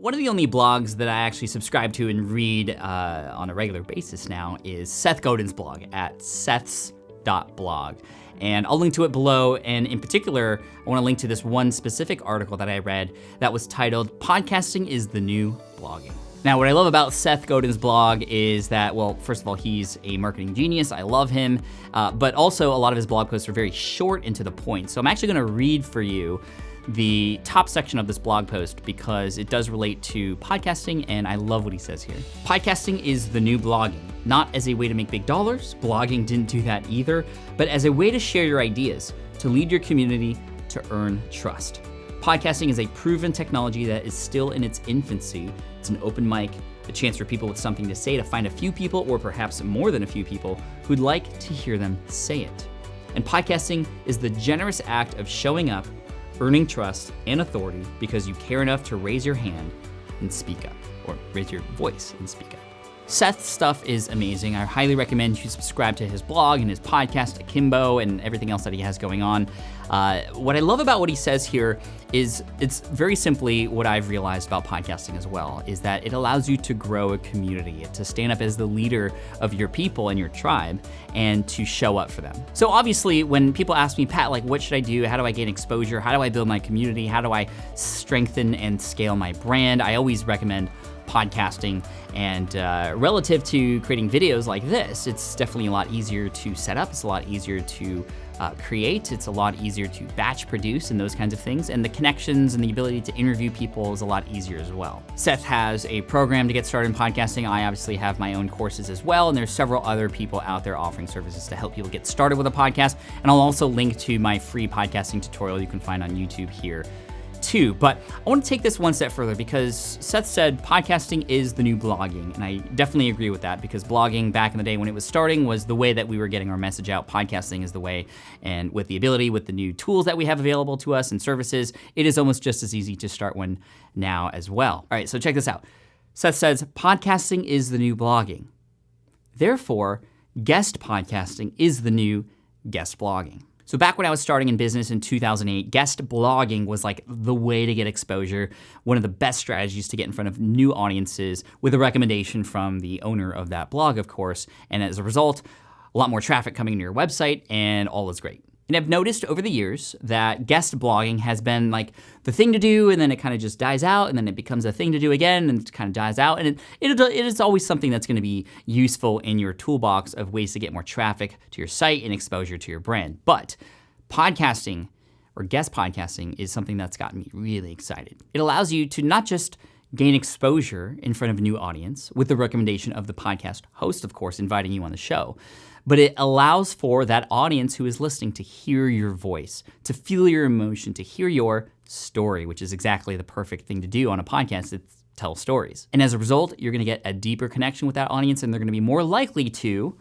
One of the only blogs that I actually subscribe to and read on a regular basis now is Seth Godin's blog at seths.blog. And I'll link to it below, and in particular, I wanna link to this one specific article that I read that was titled, "Podcasting is the New Blogging." Now, what I love about Seth Godin's blog is that, well, first of all, he's a marketing genius. I love him, but also a lot of his blog posts are very short and to the point. So I'm actually gonna read for you the top section of this blog post because it does relate to podcasting, and I love what he says here. Podcasting is the new blogging, not as a way to make big dollars. Blogging didn't do that either, but as a way to share your ideas, to lead your community, to earn trust. Podcasting is a proven technology that is still in its infancy. It's an open mic, a chance for people with something to say to find a few people, or perhaps more than a few people, who'd like to hear them say it. And podcasting is the generous act of showing up, earning trust and authority because you care enough to raise your hand and speak up, or raise your voice and speak up. Seth's stuff is amazing. I highly recommend you subscribe to his blog and his podcast, Akimbo, and everything else that he has going on. What I love about what he says here is it's very simply what I've realized about podcasting as well, is that it allows you to grow a community, to stand up as the leader of your people and your tribe, and to show up for them. So obviously, when people ask me, Pat, like, what should I do? How do I gain exposure? How do I build my community? How do I strengthen and scale my brand? I always recommend podcasting, and relative to creating videos like this, it's definitely a lot easier to set up, it's a lot easier to create, it's a lot easier to batch produce and those kinds of things, and the connections and the ability to interview people is a lot easier as well. Seth has a program to get started in podcasting. I obviously have my own courses as well, and there's several other people out there offering services to help people get started with a podcast, and I'll also link to my free podcasting tutorial you can find on YouTube here too. But I want to take this one step further because Seth said podcasting is the new blogging, and I definitely agree with that because blogging back in the day when it was starting was the way that we were getting our message out. Podcasting is the way, and with the ability, with the new tools that we have available to us and services, it is almost just as easy to start one now as well. All right, so check this out. Seth says, podcasting is the new blogging. Therefore, guest podcasting is the new guest blogging. So back when I was starting in business in 2008, guest blogging was like the way to get exposure, one of the best strategies to get in front of new audiences with a recommendation from the owner of that blog, of course. And as a result, a lot more traffic coming to your website and all is great. And I've noticed over the years that guest blogging has been like the thing to do, and then it kind of just dies out, and then it becomes a thing to do again, and it kind of dies out. And it is always something that's gonna be useful in your toolbox of ways to get more traffic to your site and exposure to your brand. But podcasting or guest podcasting is something that's gotten me really excited. It allows you to not just gain exposure in front of a new audience with the recommendation of the podcast host, of course, inviting you on the show, but it allows for that audience who is listening to hear your voice, to feel your emotion, to hear your story, which is exactly the perfect thing to do on a podcast. It's tell stories. And as a result, you're gonna get a deeper connection with that audience, and they're gonna be more likely to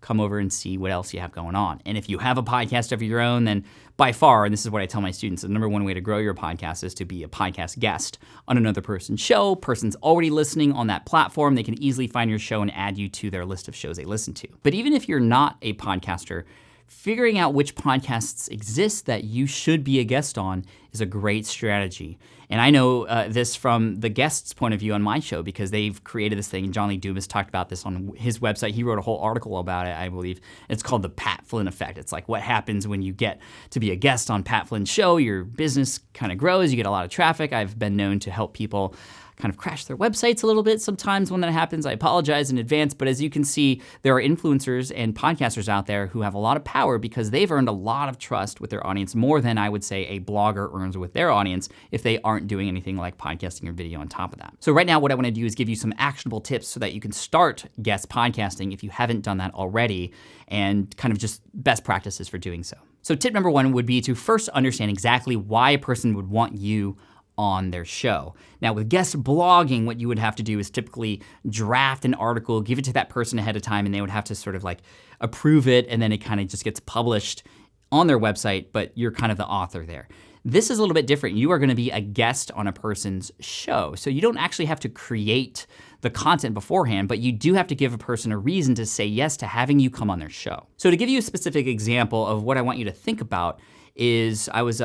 come over and see what else you have going on. And if you have a podcast of your own, then by far, and this is what I tell my students, the number one way to grow your podcast is to be a podcast guest on another person's show. Person's already listening on that platform. They can easily find your show and add you to their list of shows they listen to. But even if you're not a podcaster, figuring out which podcasts exist that you should be a guest on is a great strategy. And I know this from the guest's point of view on my show because they've created this thing, and John Lee Dumas talked about this on his website. He wrote a whole article about it, I believe. It's called the Pat Flynn effect. It's like what happens when you get to be a guest on Pat Flynn's show. Your business kind of grows, you get a lot of traffic. I've been known to help people kind of crash their websites a little bit sometimes when that happens. I apologize in advance, but as you can see, there are influencers and podcasters out there who have a lot of power because they've earned a lot of trust with their audience, more than I would say a blogger earns with their audience if they aren't doing anything like podcasting or video on top of that. So right now what I wanna do is give you some actionable tips so that you can start guest podcasting if you haven't done that already, and kind of just best practices for doing so. So tip number one would be to first understand exactly why a person would want you on their show. Now with guest blogging, what you would have to do is typically draft an article, give it to that person ahead of time, and they would have to sort of like approve it, and then it kind of just gets published on their website, but you're kind of the author there. This is a little bit different. You are gonna be a guest on a person's show. So you don't actually have to create the content beforehand, but you do have to give a person a reason to say yes to having you come on their show. So to give you a specific example of what I want you to think about is I was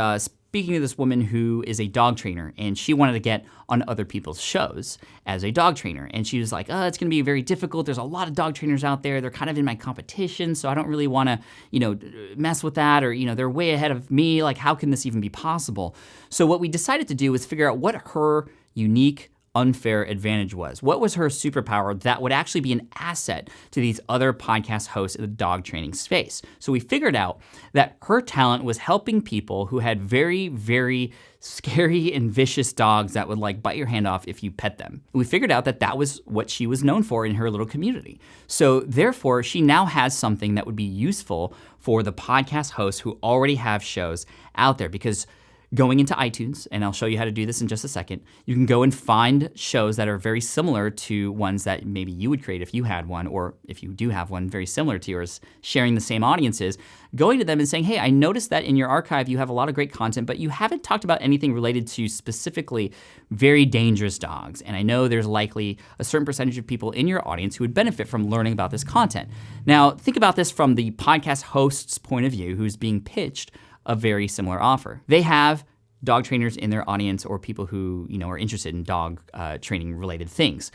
speaking to this woman who is a dog trainer, and she wanted to get on other people's shows as a dog trainer. And she was like, it's going to be very difficult. There's a lot of dog trainers out there. They're kind of in my competition, so I don't really want to, mess with that, or, they're way ahead of me. Like, how can this even be possible? So what we decided to do was figure out what her unique unfair advantage was. What was her superpower that would actually be an asset to these other podcast hosts in the dog training space? So we figured out that her talent was helping people who had very, very scary and vicious dogs that would like bite your hand off if you pet them. We figured out that that was what she was known for in her little community. So therefore, she now has something that would be useful for the podcast hosts who already have shows out there, because going into iTunes, and I'll show you how to do this in just a second, you can go and find shows that are very similar to ones that maybe you would create if you had one, or if you do have one very similar to yours, sharing the same audiences, going to them and saying, hey, I noticed that in your archive you have a lot of great content, but you haven't talked about anything related to specifically very dangerous dogs. And I know there's likely a certain percentage of people in your audience who would benefit from learning about this content. Now, think about this from the podcast host's point of view, who's being pitched a very similar offer. They have dog trainers in their audience, or people who are interested in dog training related things.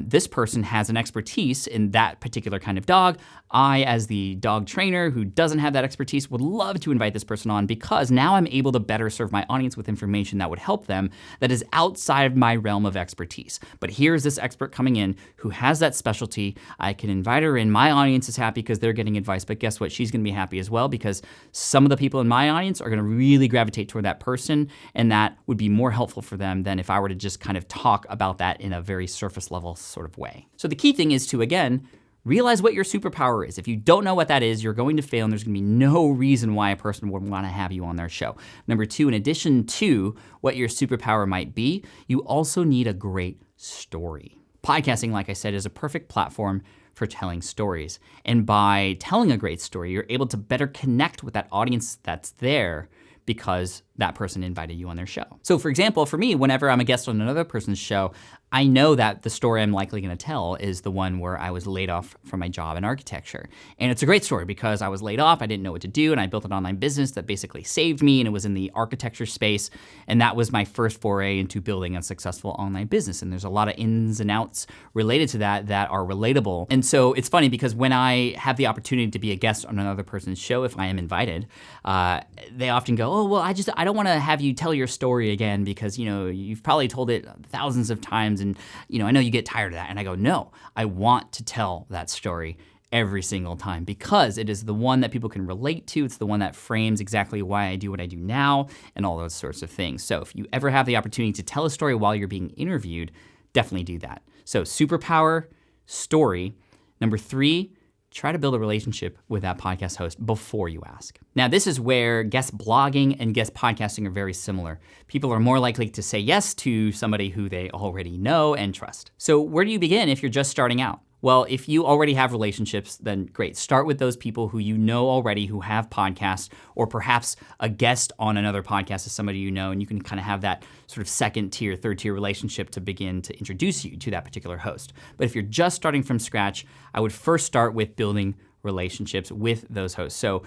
This person has an expertise in that particular kind of dog. I, as the dog trainer who doesn't have that expertise, would love to invite this person on, because now I'm able to better serve my audience with information that would help them, that is outside of my realm of expertise. But here's this expert coming in who has that specialty. I can invite her in. My audience is happy because they're getting advice, but guess what? She's gonna be happy as well, because some of the people in my audience are gonna really gravitate toward that person, and that would be more helpful for them than if I were to just kind of talk about that in a very surface level sort of way. So the key thing is to, again, realize what your superpower is. If you don't know what that is, you're going to fail, and there's gonna be no reason why a person would wanna have you on their show. Number two, in addition to what your superpower might be, you also need a great story. Podcasting, like I said, is a perfect platform for telling stories. And by telling a great story, you're able to better connect with that audience that's there, because that person invited you on their show. So for example, for me, whenever I'm a guest on another person's show, I know that the story I'm likely gonna tell is the one where I was laid off from my job in architecture. And it's a great story because I was laid off, I didn't know what to do, and I built an online business that basically saved me, and it was in the architecture space. And that was my first foray into building a successful online business. And there's a lot of ins and outs related to that that are relatable. And so it's funny because when I have the opportunity to be a guest on another person's show, if I am invited, they often go, oh, well, I don't wanna have you tell your story again because you've probably told it thousands of times, and I know you get tired of that. And I go, no, I want to tell that story every single time, because it is the one that people can relate to. It's the one that frames exactly why I do what I do now, and all those sorts of things. So if you ever have the opportunity to tell a story while you're being interviewed, definitely do that. So superpower, story. Number three, try to build a relationship with that podcast host before you ask. Now, this is where guest blogging and guest podcasting are very similar. People are more likely to say yes to somebody who they already know and trust. So where do you begin if you're just starting out? Well, if you already have relationships, then great. Start with those people who you know already who have podcasts, or perhaps a guest on another podcast is somebody you know, and you can kind of have that sort of second tier, third tier relationship to begin to introduce you to that particular host. But if you're just starting from scratch, I would first start with building relationships with those hosts. So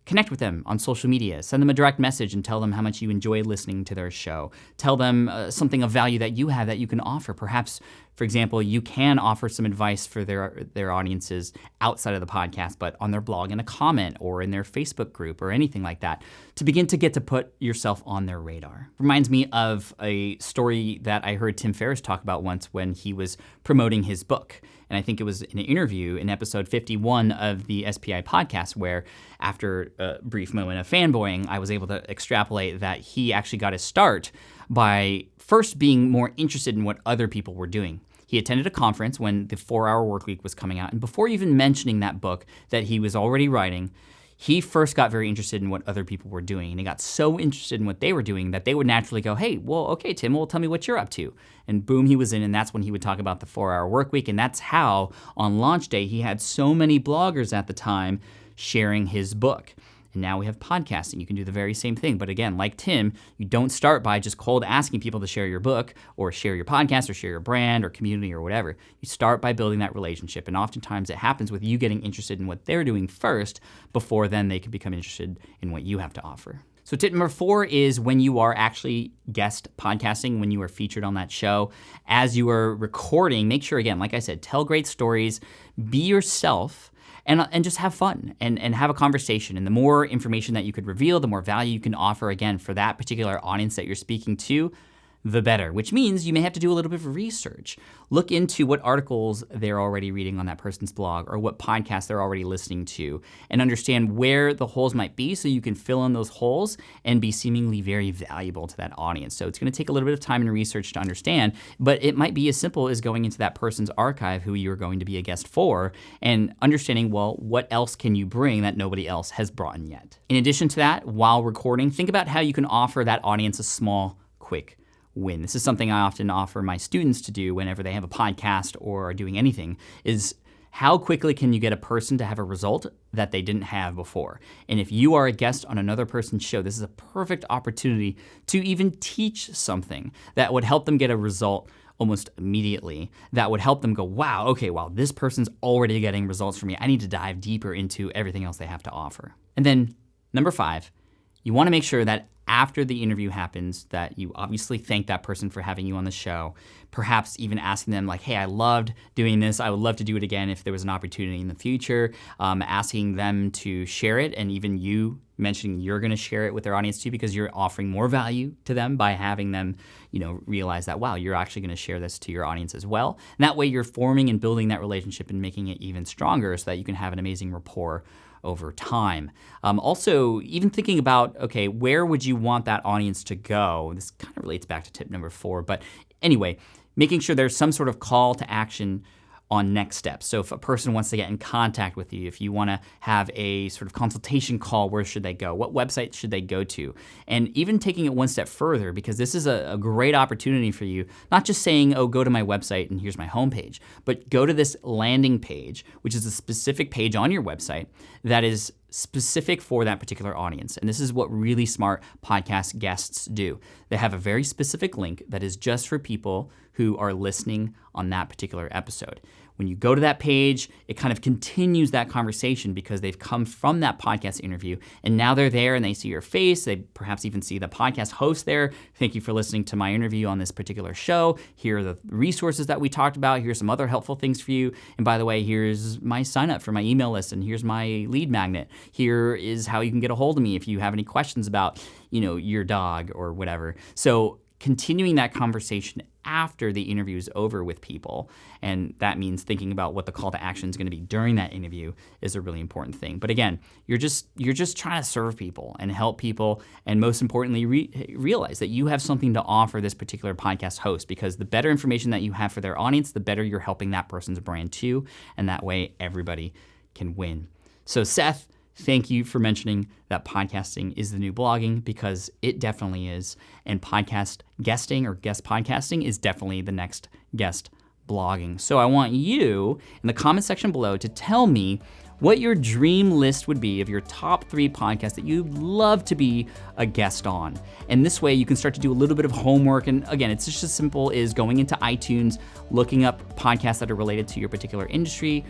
connect with them on social media. Send them a direct message and tell them how much you enjoy listening to their show. Tell them something of value that you have that you can offer. Perhaps, for example, you can offer some advice for their audiences outside of the podcast, but on their blog in a comment or in their Facebook group or anything like that, to begin to get to put yourself on their radar. Reminds me of a story that I heard Tim Ferriss talk about once when he was promoting his book. And I think it was in an interview in episode 51 of the SPI podcast, where after a brief moment of fanboying, I was able to extrapolate that he actually got his start by first being more interested in what other people were doing. He attended a conference when the 4-Hour Workweek was coming out, and before even mentioning that book that he was already writing, he first got very interested in what other people were doing, and he got so interested in what they were doing that they would naturally go, hey, well, okay, Tim, well, tell me what you're up to. And boom, he was in, and that's when he would talk about the 4-Hour Workweek, and that's how, on launch day, he had so many bloggers at the time sharing his book. And now we have podcasting. You can do the very same thing. But again, like Tim, you don't start by just cold asking people to share your book or share your podcast or share your brand or community or whatever. You start by building that relationship. And oftentimes it happens with you getting interested in what they're doing first before then they can become interested in what you have to offer. So tip number 4 is when you are actually guest podcasting, when you are featured on that show, as you are recording, make sure, again, like I said, tell great stories, be yourself, and just have fun and have a conversation. And the more information that you could reveal, the more value you can offer, again, for that particular audience that you're speaking to, the better, which means you may have to do a little bit of research. Look into what articles they're already reading on that person's blog or what podcasts they're already listening to, and understand where the holes might be so you can fill in those holes and be seemingly very valuable to that audience. So it's going to take a little bit of time and research to understand, but it might be as simple as going into that person's archive who you're going to be a guest for and understanding, well, what else can you bring that nobody else has brought in yet? In addition to that, while recording, think about how you can offer that audience a small, quick win. This is something I often offer my students to do whenever they have a podcast or are doing anything, is how quickly can you get a person to have a result that they didn't have before? And if you are a guest on another person's show, this is a perfect opportunity to even teach something that would help them get a result almost immediately, that would help them go, wow, okay, well, this person's already getting results from me. I need to dive deeper into everything else they have to offer. And then number 5, you want to make sure that after the interview happens, that you obviously thank that person for having you on the show, perhaps even asking them like, hey, I loved doing this. I would love to do it again if there was an opportunity in the future, asking them to share it, and even you mentioning you're going to share it with their audience too, because you're offering more value to them by having them, realize that, wow, you're actually going to share this to your audience as well. And that way you're forming and building that relationship and making it even stronger so that you can have an amazing rapport over time. Also, even thinking about, okay, where would you want that audience to go? This kind of relates back to tip number 4, but anyway, making sure there's some sort of call to action on next steps. So if a person wants to get in contact with you, if you want to have a sort of consultation call, where should they go? What website should they go to? And even taking it one step further, because this is a great opportunity for you, not just saying, oh, go to my website and here's my homepage, but go to this landing page, which is a specific page on your website that is specific for that particular audience. And this is what really smart podcast guests do. They have a very specific link that is just for people who are listening on that particular episode. When you go to that page, it kind of continues that conversation because they've come from that podcast interview and now they're there and they see your face. They perhaps even see the podcast host there. Thank you for listening to my interview on this particular show. Here are the resources that we talked about. Here's some other helpful things for you. And by the way, here's my sign up for my email list, and here's my lead magnet. Here is how you can get a hold of me if you have any questions about, your dog or whatever. So continuing that conversation after the interview is over with people, and that means thinking about what the call to action is going to be during that interview, is a really important thing. But again, you're just trying to serve people and help people, and most importantly, realize that you have something to offer this particular podcast host, because the better information that you have for their audience, the better you're helping that person's brand too, and that way everybody can win. So Seth, thank you for mentioning that podcasting is the new blogging, because it definitely is. And podcast guesting or guest podcasting is definitely the next guest blogging. So I want you in the comment section below to tell me what your dream list would be of your top 3 podcasts that you'd love to be a guest on. And this way you can start to do a little bit of homework. And again, it's just as simple as going into iTunes, looking up podcasts that are related to your particular industry.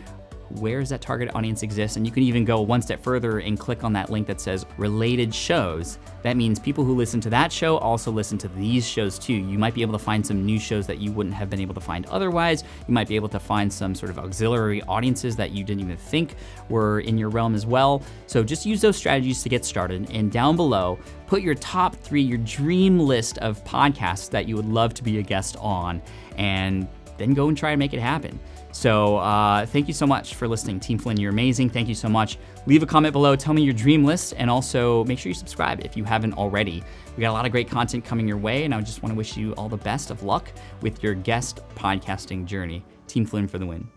Where does that target audience exist? And you can even go one step further and click on that link that says related shows. That means people who listen to that show also listen to these shows too. You might be able to find some new shows that you wouldn't have been able to find otherwise. You might be able to find some sort of auxiliary audiences that you didn't even think were in your realm as well. So just use those strategies to get started. And down below, put your top 3, your dream list of podcasts that you would love to be a guest on, and then go and try and make it happen. So thank you so much for listening. Team Flynn, you're amazing. Thank you so much. Leave a comment below. Tell me your dream list, and also make sure you subscribe if you haven't already. We got a lot of great content coming your way, and I just want to wish you all the best of luck with your guest podcasting journey. Team Flynn for the win.